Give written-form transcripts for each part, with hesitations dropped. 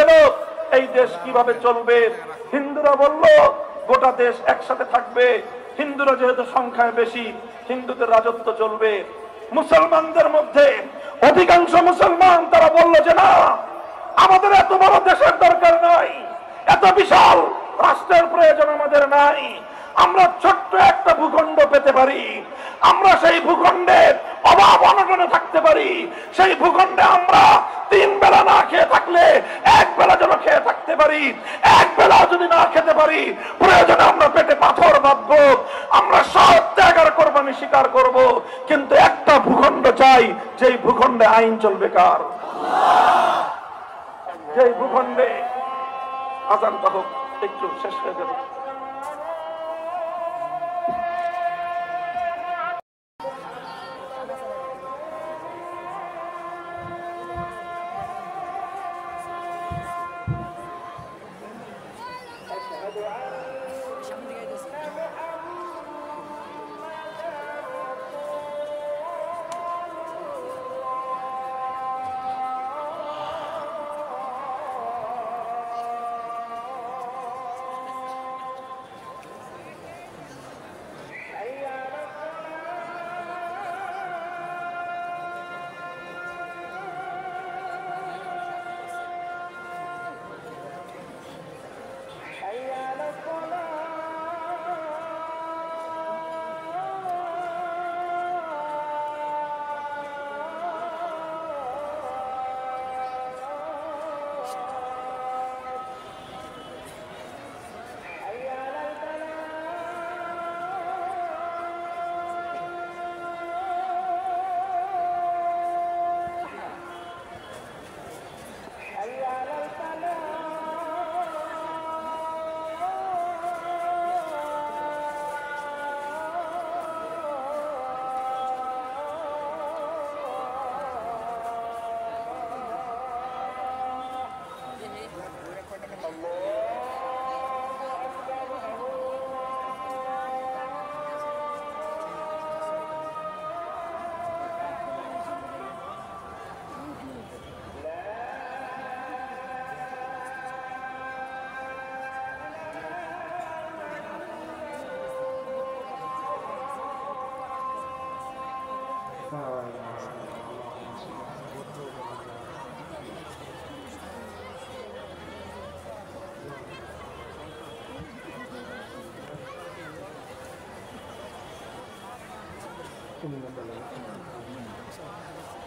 গেল এই দেশ কিভাবে চলবে। হিন্দুরা বলল গোটা দেশ একসাথে থাকবে, হিন্দুরা যেহেতু সংখ্যায় বেশি হিন্দুদের রাজত্ব চলবে। মুসলমানদের মধ্যে অধিকাংশ মুসলমান তারা বলল যে না, আমাদের এত বড় দেশের দরকার নাই, এত বিশাল রাষ্ট্রের প্রয়োজন আমাদের নাই, আমরা ছোট্ট একটা ভূখণ্ড পেতে পারি, আমরা সেই ভূখণ্ডের অভাব অনটনে থাকতে পারি, সেই ভূখণ্ডে আমরা 3 বেলা না খেয়ে থাকলে 1 বেলা যেন খেয়ে থাকতে পারি, 1 বেলা যদি না খেতে পারি প্রয়োজনে আমরা পেটে পাথর বাঁধবো, আমরা সব ত্যাগের কোরবানি স্বীকার করব, কিন্তু একটা ভূখণ্ড চাই যেই ভূখণ্ডে আইন চলবে কার, যেই ভূখণ্ডে আজানটা হোক। একটু শেষ হয়ে যাবে।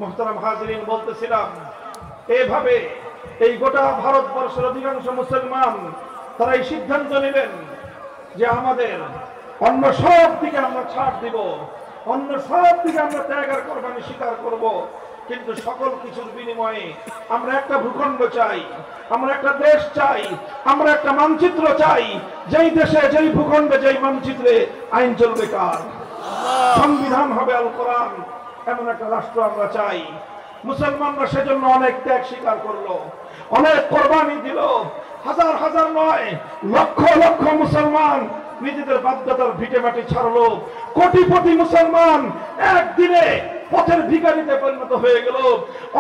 মুহতারাম হাজিরিন, বলতেছিলাম এইভাবে এই গোটা ভারতবর্ষের অধিকাংশ মুসলমান তারা এই সিদ্ধান্ত নেবেন যে আমাদের অন্য সব দিকে আমরা ছাড় দিব, অন্য সব দিকে আমরা ত্যাগের কোরবানি স্বীকার করব, কিন্তু সকল কিছুর বিনিময়ে আমরা একটা ভূখণ্ড চাই, আমরা একটা দেশ চাই, আমরা একটা মানচিত্র চাই, যেই দেশে যেই ভূখণ্ডে যেই মানচিত্রে আইন চলবে কার, সংবিধান হবে আল কোরআন, এমন একটা রাষ্ট্র আমরা চাই। মুসলমানরা সেজন্য অনেক ত্যাগ স্বীকার করলো, অনেক কোরবানি দিল, হাজার হাজার নয় লক্ষ লক্ষ মুসলমান নিজেদের বাধ্যতার ভিটে মাটি ছাড়লো, কোটিপতি মুসলমান একদিনে পথের ভিখারিতে পরিণত হয়ে গেল,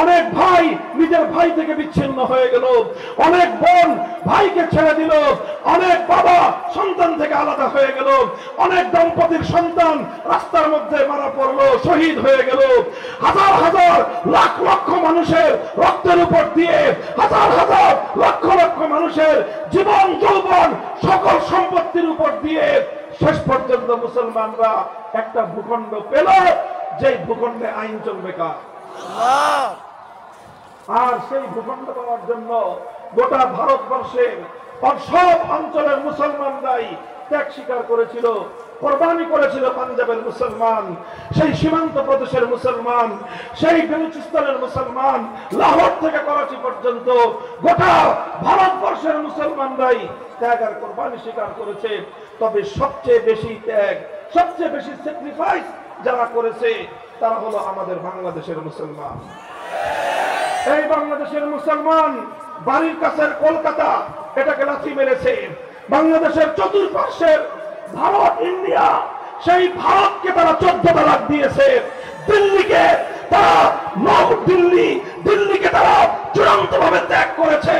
অনেক ভাই নিজের ভাই থেকে বিচ্ছিন্ন হয়ে গেল, অনেক বোন ভাইকে ছেড়ে দিল, অনেক বাবা সন্তান থেকে আলাদা হয়ে গেল, অনেক দম্পতির সন্তান রাস্তার মধ্যে মারা পড়লো, শহীদ হয়ে গেল, হাজার হাজার লাখ লক্ষ মানুষের রক্তের উপর দিয়ে, হাজার হাজার লক্ষ লক্ষ মানুষের জীবন যৌবন সকল সম্পত্তির উপর দিয়ে শেষ পর্যন্ত মুসলমানরা একটা ভূখণ্ড পেল, যেই ভূখণ্ডে আইন চলবে কার। আর সেই ভূখণ্ড পাওয়ার জন্য গোটা ভারতবর্ষের সব অঞ্চলের মুসলমানরাই ত্যাগ স্বীকার করেছিল, কোরবানি করেছিল। পাঞ্জাবের মুসলমান, সেই সীমান্ত প্রদেশের মুসলমান, সেই বেলুচিস্তানের মুসলমান, লাহোর থেকে করাচি পর্যন্ত গোটা ভারতবর্ষের মুসলমানরাই ত্যাগ আর কোরবানি স্বীকার করেছে। তবে সবচেয়ে বেশি ত্যাগ, সবচেয়ে বেশি স্যাক্রিফাইস যারা করেছে তারা হলো আমাদের বাংলাদেশের মুসলমান। এই বাংলাদেশের মুসলমান বাড়ির কাছের কলকাতা এটাকে লাথি মেরেছে, বাংলাদেশের চতুর্পার্শ্বের ভারত ইন্ডিয়া, সেই ভারতকে তারা 14 তালাক দিয়েছে, দিল্লিকে তারা দিল্লিকে তারা চূড়ান্ত ভাবে ত্যাগ করেছে।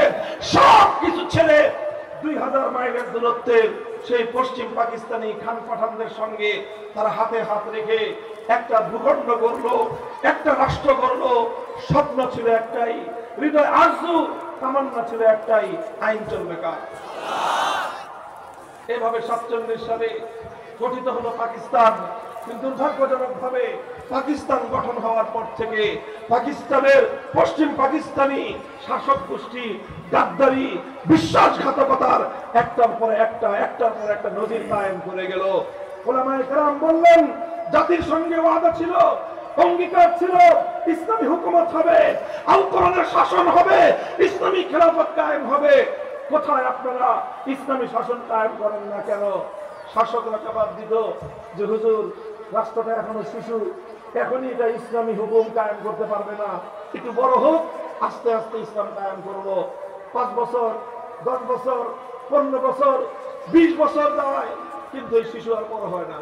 দূরত্বের সেই পশ্চিম পাকিস্তানি খান পাঠানদের সঙ্গে তারা হাতে হাত রেখে একটা ভূখণ্ড গড়লো, একটা রাষ্ট্র গড়লো। স্বপ্ন ছিল একটাই, হৃদয় আরজু তামান্না ছিল একটাই, আইন চলবে কার। এভাবে 47 সালে গঠিত হলো পাকিস্তান। কিন্তু দুর্ভাগ্যজনক ভাবে পাকিস্তান গঠন হওয়ার পর থেকে পাকিস্তানের পশ্চিম পাকিস্তানি শাসক গোষ্ঠী গাদ্দারি, বিশ্বাসঘাতকতার একটার পর একটা নজির কায়েম করে গেল। ওলামায়ে কেরাম বললেন, জাতির সঙ্গে ওয়াদা ছিল, অঙ্গীকার ছিল, ইসলামী হুকুমত হবে, আল কোরআনের শাসন হবে, ইসলামী খেলাফত কায়েম হবে। কোথায় আপনারা ইসলামী শাসন কায়েম করেন না কেন? শাসকরা জবাব দিত যে হুজুর, রাষ্ট্রটা এখনো শিশু, এখনই এটা ইসলামী হুকুম কায়েম করতে পারবে না, একটু বড় হোক, আস্তে আস্তে ইসলাম কায়েম করব। 5 বছর, 10 বছর, 15 বছর, 20 বছর যায়, কিন্তু এই শিশু আর বড় হয় না।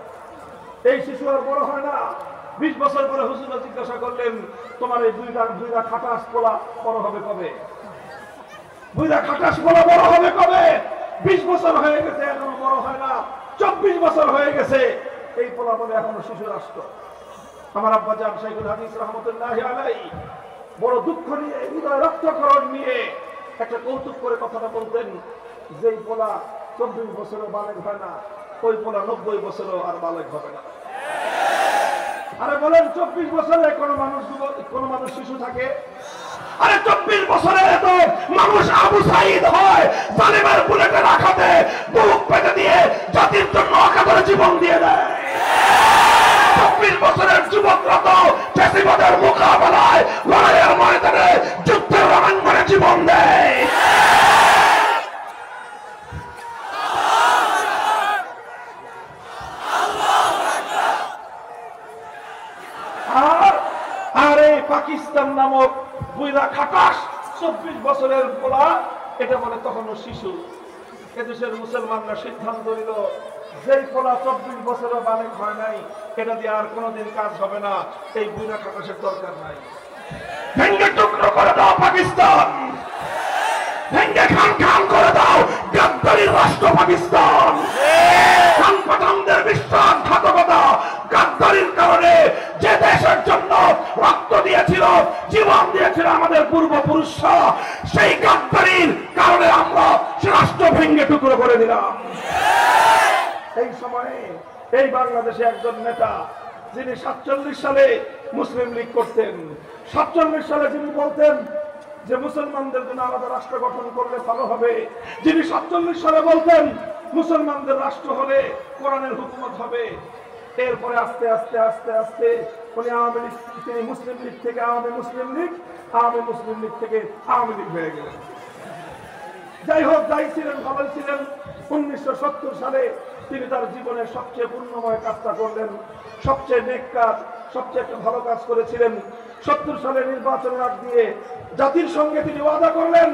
20 বছর পরে হুজুর জিজ্ঞাসা করলেন, তোমার এই দুইটা খাটাস পোলা বড় হবে কবে? 20 বছর হয়ে গেছে, এখনো বড় হয় না। 24 বছর হয়ে গেছে, এই পোলা বলে এখনো শিশু রাষ্ট্র। আমার আব্বা জান শাইখুল হাদিস রহমতুল্লাহি আলাইহি বড় দুঃখ নিয়ে, হৃদয় রক্তক্ষরণ নিয়ে একটা কৌতুক করে কথাটা বলতেন, যেই পোলা 24 বছরও বালেগ হয় না, ওই পোলা 90 বছরও আর বালেগ হবে না। আরে বলেন, 24 বছরে কোন মানুষ শিশু থাকে? আরে 24 বছরে তো মানুষ আবু সাইদ হয়, জালিমের বুলেটের আঘাতে বুক পেতে দিয়ে জাতির জন্য অকাতরে জীবন দিয়ে দেয়। 24 বছরের যুবকরা তো ফ্যাসিবাদের মোকাবেলায় লড়াইয়ের ময়দানে, যুদ্ধের রণাঙ্গনে জীবন দেয়। আর এই পাকিস্তান নামক বুইরা খাটাস 24 বছরের পোলা, এটা বলে তখনও শিশু। এদেশের মুসলমানরা সিদ্ধান্ত নিল, যেই পোলা 24 বছরের বালেগ হয় নাই, এটা দিয়ে আর কোনোদিন কাজ হবে না, এই বুইরা খাটাসের দরকার নাই। ভেঙ্গে টুকরো করে দাও পাকিস্তান, ভেঙ্গে খান খান করে দাও গাদ্দারির রাষ্ট্র পাকিস্তান। খান পাঠানদের বিশ্বাসঘাতকতা, গাদ্দারির কারণে যে দেশের জন্য রক্ত দিয়েছিল, জীবন দিয়েছিল আমাদের পূর্বপুরুষরা, সেই গাদ্দারির কারণে আমরা সে রাষ্ট্র ভেঙ্গে টুকরো করে দিলাম। এই সময়ে এই বাংলাদেশে একজন নেতা, যিনি 47 সালে মুসলিম লীগ করতেন, 47 সালে যিনি বলতেন যে মুসলমানদের জন্য আলাদা রাষ্ট্র গঠন করলে ভালো হবে, যিনি 47 সালে বলতেন মুসলমানদের রাষ্ট্র হলে কোরআনের হুকুমত হবে, এরপরে আস্তে আস্তে আস্তে আস্তে উনি আওয়ামী লীগ, তিনি মুসলিম লীগ থেকে আওয়ামী মুসলিম লীগ, আওয়ামী মুসলিম লীগ থেকে আওয়ামী লীগ হয়ে গেলেন। যাই হোক, যাই ছিলেন ভালোই ছিলেন। 1970 সালে তিনি তার জীবনের সবচেয়ে পুণ্যময় কাজটা করলেন, সবচেয়ে নেক কাজ, সবচেয়ে একটা ভালো কাজ করেছিলেন। 70 সালে নির্বাচনের আগ দিয়ে জাতির সঙ্গে তিনি ওয়াদা করলেন,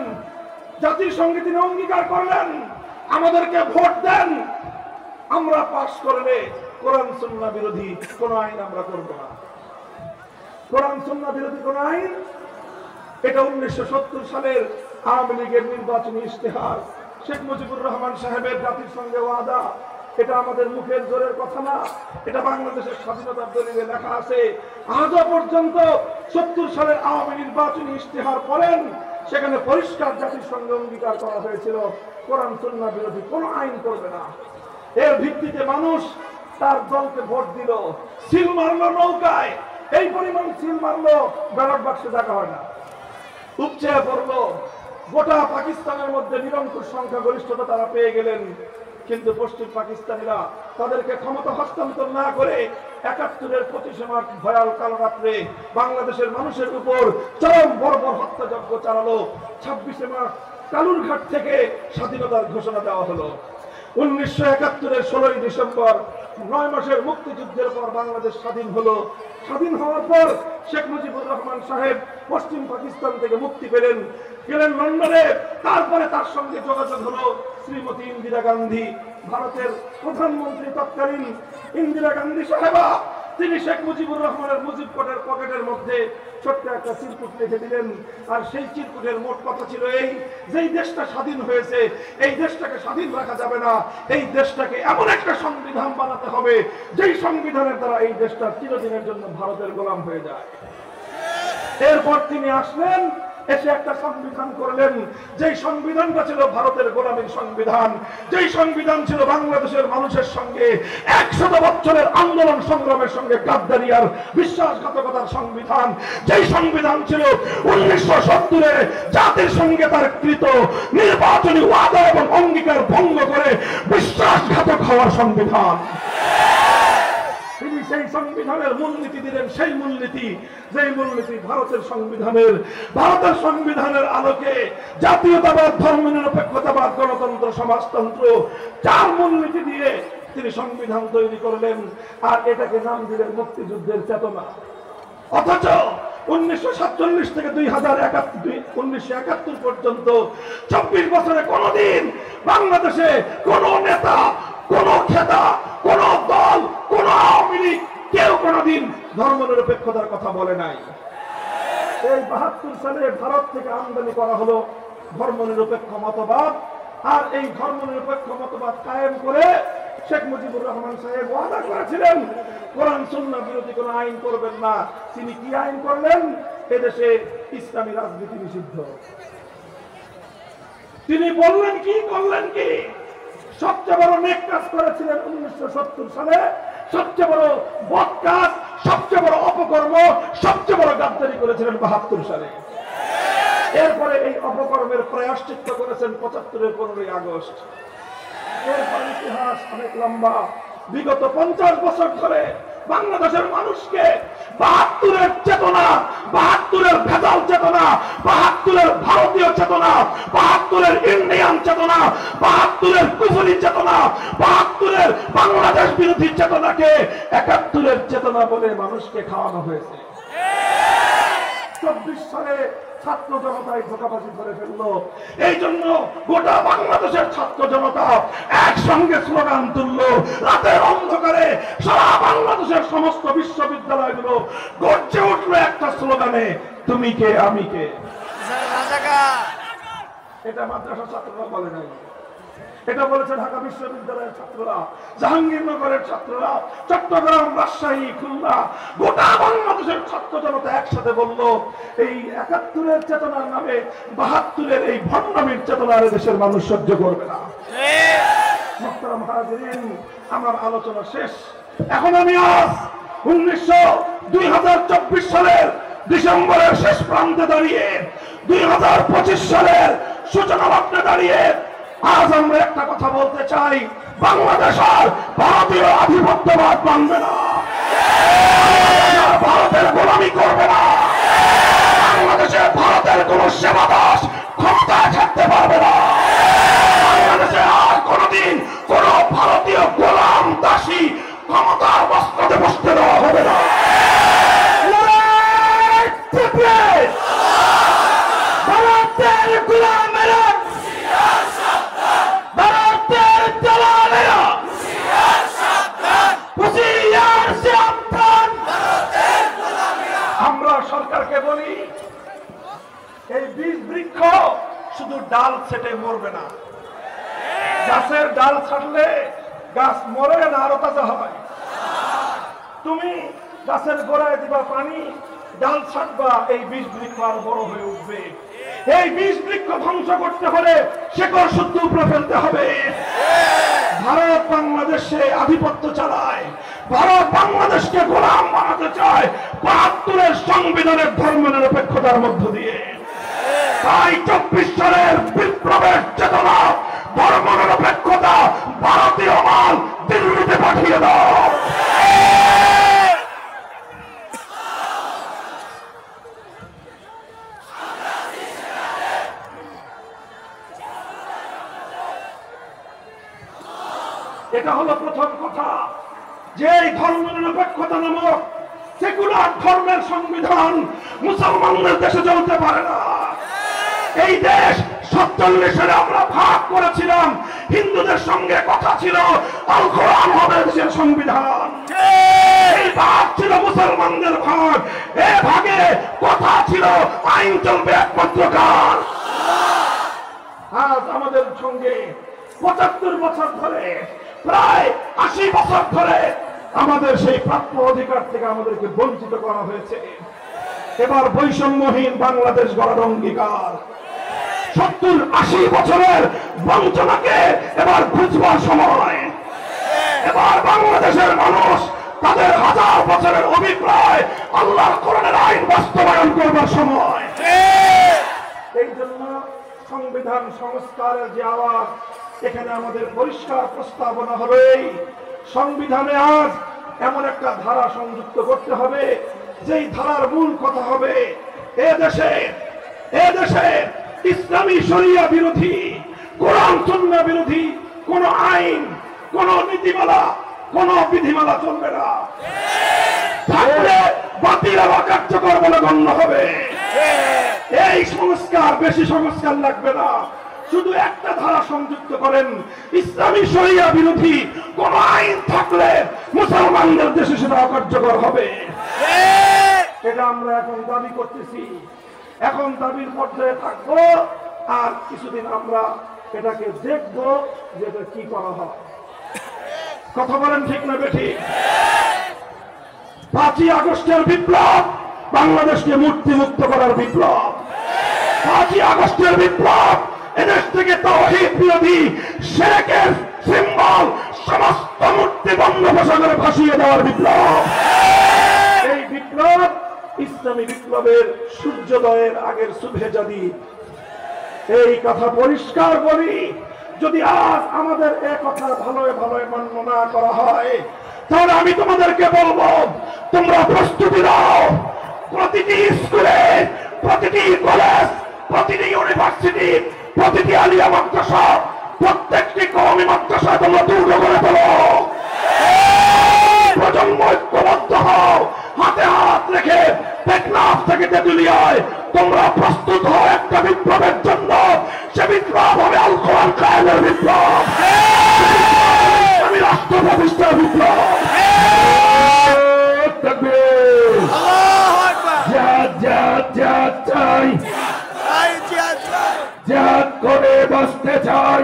জাতির সঙ্গে তিনি অঙ্গীকার করলেন, আমাদেরকে ভোট দেন, আমরা পাশ করলে কোরআন সুন্নাহ বিরোধী কোন আইন আমরা করব না। কোরআন সুন্নাহ বিরোধী কোন আইন, এটা 1970 সালের আওয়ামী লীগের নির্বাচনী ইশতেহার। শেখ মুজিবুর রহমান সাহেবের জাতির সঙ্গে ওয়াদা, এটা আমাদের মুখের জোরের কথা না, এটা বাংলাদেশের স্বাধীনতার দলিলে লেখা আছে। আজও পর্যন্ত 70 সালের আওয়ামী নির্বাচনী ইশতেহার পড়েন, সেখানে পরিষ্কার জাতির সঙ্গে অঙ্গীকার করা হয়েছিল কোরআন সুন্নাহ বিরোধী কোন আইন করবে না। এর ভিত্তিতে মানুষ তার দলকে ভোট দিল, সিল মারলো নৌকায়, এই পরিমাণ সিল মারলো ব্যালট বাক্সে দেখা হয় না, উপচে পড়লো। গোটা পাকিস্তানের মধ্যে নিরঙ্কুশ সংখ্যাগরিষ্ঠতা তারা পেয়ে গেলেন। কিন্তু পশ্চিম পাকিস্তানিরা তাদেরকে ক্ষমতা হস্তান্তর না করে 71-এর 25 মার্চ ভয়াল কালো রাত্রে বাংলাদেশের মানুষের উপর চরম বর্বর হত্যাযজ্ঞ চালালো। 26 মার্চ কালুরঘাট থেকে স্বাধীনতার ঘোষণা দেওয়া হলো। 1971-এর 16 ডিসেম্বর 9 মাসের মুক্তিযুদ্ধের পর বাংলাদেশ স্বাধীন হলো। স্বাধীন হওয়ার পর শেখ মুজিবুর রহমান সাহেব পশ্চিম পাকিস্তান থেকে মুক্তি পেলেন, গেলেন লন্ডনে। তারপরে তার সঙ্গে যোগাযোগ হলো শ্রীমতী ইন্দিরা গান্ধী, ভারতের প্রধানমন্ত্রী তৎকালীন ইন্দিরা গান্ধী সাহেবা তিনি শেখ মুজিবুর রহমানের মুজিব কোটের পকেটের মধ্যে ছোট্ট একটা চিরকুট লিখে দিলেন। আর সেই চিরকুটের মোট কথা ছিল এই, যেই দেশটা স্বাধীন হয়েছে এই দেশটাকে স্বাধীন রাখা যাবে না, এই দেশটাকে এমন একটা সংবিধান বানাতে হবে যেই সংবিধানের দ্বারা এই দেশটা চিরদিনের জন্য ভারতের গোলাম হয়ে যায়। এরপর তিনি আসলেন, এসে একটা সংবিধান করলেন, যেই সংবিধানটা ছিল ভারতের গোলামীর সংবিধান, যেই সংবিধান ছিল বাংলাদেশের মানুষের সঙ্গে 100 বছরের আন্দোলন সংগ্রামের সঙ্গে গাদ্দারি আর বিশ্বাসঘাতকতার সংবিধান, যেই সংবিধান ছিল 1970-এ জাতির সঙ্গে তার কৃত নির্বাচনী ওয়াদা এবং অঙ্গীকার ভঙ্গ করে বিশ্বাসঘাতক হওয়ার সংবিধান। তিনি সেই সংবিধানের মূলনীতি দিলেন, সেই মূলনীতি যেই মূলনীতি ভারতের সংবিধানের আলোকে জাতীয়তাবাদ, ধর্মনিরপেক্ষতাবাদ, গণতন্ত্র, সমাজতন্ত্র, চার মূলনীতি দিয়ে তিনি সংবিধান তৈরি করলেন। আর এটাকে নাম দিলেন মুক্তিযুদ্ধের চেতনা। অথচ 1947 থেকে 1971 পর্যন্ত 24 বছরে কোনদিন বাংলাদেশে কোন নেতা, কোন খেতা, কোন দল, কোন আওয়ামী লীগ কেউ কোনদিন ধর্মনিরপেক্ষতার কথা বলে নাই। এই 72 সালে ভারত থেকে আমদানি করা হলো ধর্মনিরপেক্ষ মতবাদ। আর এই ধর্মনিরপেক্ষ মতবাদ কায়েম করে শেখ মুজিবুর রহমান সাহেব ওয়াদা করেছিলেন কোরআন সুন্নাহ বিরোধী কোন আইন করবেন না। তিনি কি আইন করলেন? এদেশে ইসলামী রাজনীতি নিষিদ্ধ। তিনি বললেন কি, করলেন কি? সবচেয়ে বড় নেক কাজ করেছিলেন 1970 সালে, সবচেয়ে বড় বদ কাজ, সবচেয়ে বড় অপকর্ম, সবচেয়ে বড় গাদ্দারি করেছিলেন 72 সালে। এরপরে এই অপকর্মের প্রায়শ্চিত্ত করেছেন 75-এর 15ই আগস্ট। এরপর ইতিহাস অনেক লম্বা। বিগত 50 বছর ধরে বাংলাদেশের মানুষকে 72-এর চেতনা, 72-এর ভেজাল চেতনা, 72-এর ভারতীয় চেতনা, 72-এর ইন্ডিয়ান চেতনা, 72-এর কুফরি চেতনা, 72-এর বাংলাদেশ বিরোধী চেতনাকে 71-এর চেতনা বলে মানুষকে খাওয়ানো হয়েছে। 24 সালে ছাত্র জনতায় ধোঁকাবাজি করে ফেললো। এই জন্য গোটা বাংলাদেশের ছাত্র জনতা একসঙ্গে স্লোগান তুললো। রাতের অন্ধকারে সারা বাংলাদেশের সমস্ত বিশ্ববিদ্যালয়গুলো গর্জে উঠলো একটা স্লোগানে, তুমি কে আমি কে। এটা মাদ্রাসা ছাত্ররা বলে নাই, এটা বলেছে ঢাকা বিশ্ববিদ্যালয়ের ছাত্ররা, জাহাঙ্গীরনগরের ছাত্ররা, চট্টগ্রাম, রাজশাহী, খুলনা, গোটা বাংলাদেশের ছাত্র জনতা একসাথে বলল, এই 71-এর চেতনার নামে 72-এর এই ভণ্ডামির চেতনা দেশের মানুষ সহ্য করবে না। মুহতারাম হাজিরিন, আমার আলোচনা শেষ। এখন আমি আজ 2024 সালের ডিসেম্বরের শেষ প্রান্তে দাঁড়িয়ে, 2025 সালের সূচনা লগ্নে দাঁড়িয়ে আজ আমরা একটা কথা বলতে চাই, বাংলাদেশ আর ভারতীয় আধিপত্যবাদ মানবে না, ভারতের গোলামি করবে না, বাংলাদেশে ভারতের কোন সেবাদাস ক্ষমতায় থাকতে পারবে না, বাংলাদেশে আর কোনদিন কোন ভারতীয় গোলাম দাসী ক্ষমতার বস্ত্রতে বসতে দেওয়া হবে না। ভারতের গোলামেরা, আমরা সরকারকে বলি, এই বীজ বৃক্ষ শুধু ডাল ছেটে মরবে না। গাছের ডাল ছাড়লে গাছ মরে না, আরো তাজা হয়। তুমি গাছের গোড়ায় দিবা পানি, ডাল ছাড়বা, এই বীজ বৃক্ষ আরো বড় হয়ে উঠবে। এই বীজ বৃক্ষ ধ্বংস করতে হলে শেকড় শুদ্ধ উপরে ফেলতে হবে। ভারত বাংলাদেশে আধিপত্য চালায়, ভারত বাংলাদেশকে গোলাম বানাতে চায় 72-এর সংবিধানের ধর্মনিরপেক্ষতার মধ্য দিয়ে। তাই 24 সালের বিপ্লবের চেতনা, ধর্মনিরপেক্ষতা, ভারতীয় মাল দিল্লিতে পাঠিয়ে দাও। এটা হলো প্রথম কথা, যে এই ধর্মনিরপেক্ষতা নামক সেকুলার ধর্মের সংবিধান মুসলমানদের দেশে চলতে পারে না। এই দেশ 47 সালে আমরা ভাগ করেছিলাম, হিন্দুদের সঙ্গে কথা ছিল আল কোরআন হবে দেশের সংবিধান। এই ভাগ ছিল মুসলমানদের ভাগ, এ ভাগে কথা ছিল আইন চলবে একমাত্র কার। আজ আমাদের সঙ্গে ৭৫ বছর ধরে, প্রায় ৮০ বছর ধরে আমাদের সেই প্রাপ্য অধিকার থেকে আমাদেরকে বঞ্চিত করা হয়েছে। এবার বৈষম্যহীন বাংলাদেশ গড়ার অঙ্গীকার। ৭০-৮০ বছরের বঞ্চনাকে এবার বুঝবার সময়। এবার বাংলাদেশের মানুষ তাদের হাজার বছরের অভিপ্রায় আল্লাহর কোরআনের আইন বাস্তবায়ন করবার সময়। এই জন্য সংবিধান সংস্কারের যে আওয়াজ, এখানে আমাদের পরিষ্কার প্রস্তাবনা হবে, সংবিধানে আজ এমন একটা ধারা সংযুক্ত করতে হবে যেই ধারার মূল কথা হবে এ দেশে ইসলামী শরিয়া বিরোধী, কোরআন সুন্নাহ বিরোধী কোন আইন, কোন নীতিমালা, কোন বিধিমালা চলবে না। থাকলে বাতিল বা কার্যকর বলে গণ্য হবে। এই সংস্কার, বেশি সংস্কার লাগবে না, শুধু একটা ধারা সংযুক্ত করেন, ইসলামী শরিয়া বিরোধী কোন আইন থাকলে মুসলমানদের দেশে সেটা অকার্যকর হবে। এটা আমরা এখন দাবি করতেছি, এখন দাবির পর্যায়ে থাকবো, আর কিছুদিন আমরা এটাকে দেখবো যে এটা কি করা হয়। কথা বলেন ঠিক না বেঠিক? ৫ই আগস্টের বিপ্লব বাংলাদেশকে মুক্তিমুক্ত করার বিপ্লব। ৫ই আগস্টের বিপ্লব এদেশ থেকে তাওহীদ বিরোধী শিরকের সিম্বল সমস্ত মূর্তি বঙ্গোপসাগরে ভাসিয়ে দেওয়ার বিপ্লব। এই বিপ্লব ইসলামী বিপ্লবের সূর্যোদয়ের আগের শুভেচ্ছাদি। এই কথা পরিষ্কার বলি, যদি আজ আমাদের এ কথা ভালোই মান্য না করা হয়, তাহলে আমি তোমাদেরকে বলবো, তোমরা প্রস্তুতি নাও। প্রতিটি স্কুলে, প্রতিটি কলেজ, প্রতিটি ইউনিভার্সিটি, প্রতিটি আলিয়া মাদ্রাসা, প্রত্যেকটি কওমি মাদ্রাসা তোমরা দুর্গ করে তোলো। প্রজন্ম ঐক্যবদ্ধ হও, হাতে হাত রেখে টেকনাফ থেকে তেঁতুলিয়ায় তোমরা প্রস্তুত হও একটা বিপ্লবের জন্য। সে বিপ্লব হবে আল কোরআন কায়েমের বিপ্লব, আমি রাষ্ট্র প্রতিষ্ঠার বিপ্লব। করে বাঁচতে চাই,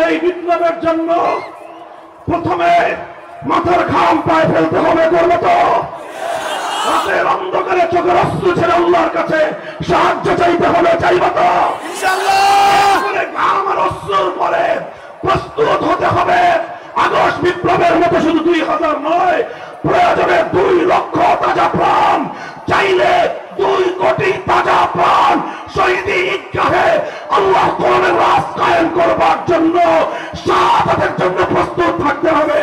এই বিপ্লবের জন্য প্রথমে মাথার ঘাম পায়ে ফেলতে হবে, করবো তো? রাতের অন্ধকারে চোখের অশ্রু ছেড়ে আল্লাহর কাছে সাহায্য চাইতে হবে, চাইবা তো? ঘাম আর অশ্রুর পরে প্রস্তুত হতে হবে। আগস্ট বিপ্লবের মতো শুধু ২০০০ নয়, প্রয়োজনে ২ লক্ষ তাজা প্রাণ, চাইলে ২ কোটি তাজা প্রাণ শহীদি ঈদগাহে আল্লাহ কোরআনের রাজ কায়েম করবার জন্য, শাহাদাতের জন্য প্রস্তুত থাকতে হবে।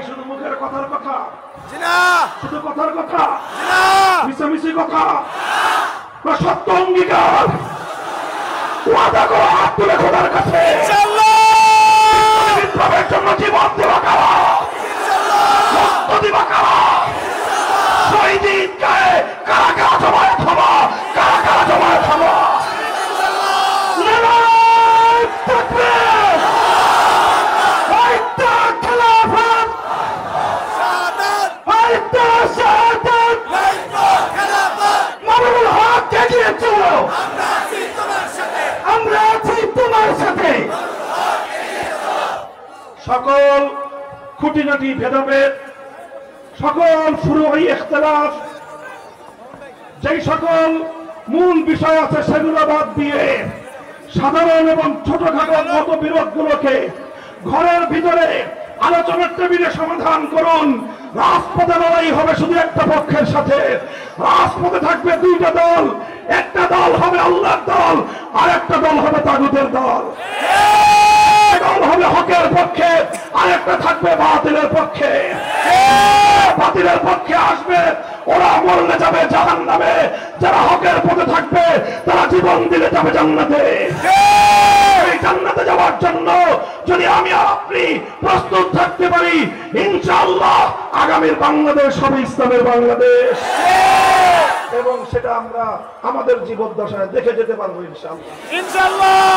শুধু মুখের কথার কথা, শুধু কথার কথা, মিশামিশি কথা, সত্য অঙ্গীকার, ওয়াদা করো হাত তুলে খোদার কাছে। বিপ্লবের জন্য জীবন দেওয়া কারা, রক্ত দিবা কারা, শহীদ ঈদগাহে কারা কারা জমায়েত হবা, কারা কারা জমায়েত হবা। সকল খুঁটিনাটি ভেদাভেদ, সকল ফুরুই ইখতিলাফ, যেই সকল মূল বিষয় আছে সেগুলো বাদ দিয়ে সাধারণ এবং ছোটখাটো মতবিরোধগুলোকে ঘরের ভিতরে আলোচনার টেবিলে সমাধান করুন। রাজপথে লড়াই হবে শুধু একটা পক্ষের সাথে, রাজপথে থাকবে 2টা দল, একটা দল হবে আল্লাহর দল, আর একটা দল হবে তাগুতের দল। দল হবে হকের পক্ষে, আর একটা থাকবে বাতিলের পক্ষে। বাতিলের পক্ষে আসবে, ওরা মরলে যাবে জাহান্নামে, যারা হকের পথে থাকবে তারা জীবন দিলে যাবে জান্নাতে। এই জান্নাতে যাওয়ার জন্য যদি আমি আর আপনি প্রস্তুত থাকতে পারি, ইনশাআল্লাহ আগামীর বাংলাদেশ হবে ইসলামের বাংলাদেশ, এবং সেটা আমরা আমাদের জীবদ্দশায় দেখে যেতে পারবো ইনশাআল্লাহ।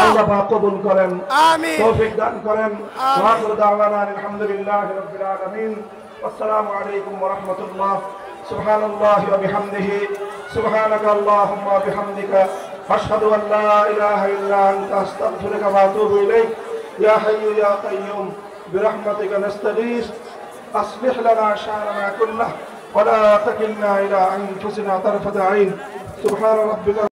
আল্লাহ পাক কবুল করেন, আমিন, তৌফিক দান করেন। ওয়া আখিরু দাওয়ানা আলহামদুলিল্লাহি রাব্বিল আলামিন। আসসালামু আলাইকুম ওয়া রাহমাতুল্লাহ। সুবহানাল্লাহি ওয়া বিহামদিহি, সুবহানাকা আল্লাহুম্মা ওয়া বিহামদিকা, আশহাদু আন লা ইলাহা ইল্লা আনতা, আস্তাগফিরুকা ওয়া আতুবু ইলাইক। ইয়া হাইয়্যু ইয়া কাইয়্যুম বিরহমাতিকা নাস্তাগীস, আসলিহ লানা শা'নানা কুল্লাহ ওয়া লা তাকিলনা ইলা আনফুসিনা তারফাতা আইন। সুবহান রাব্বিকা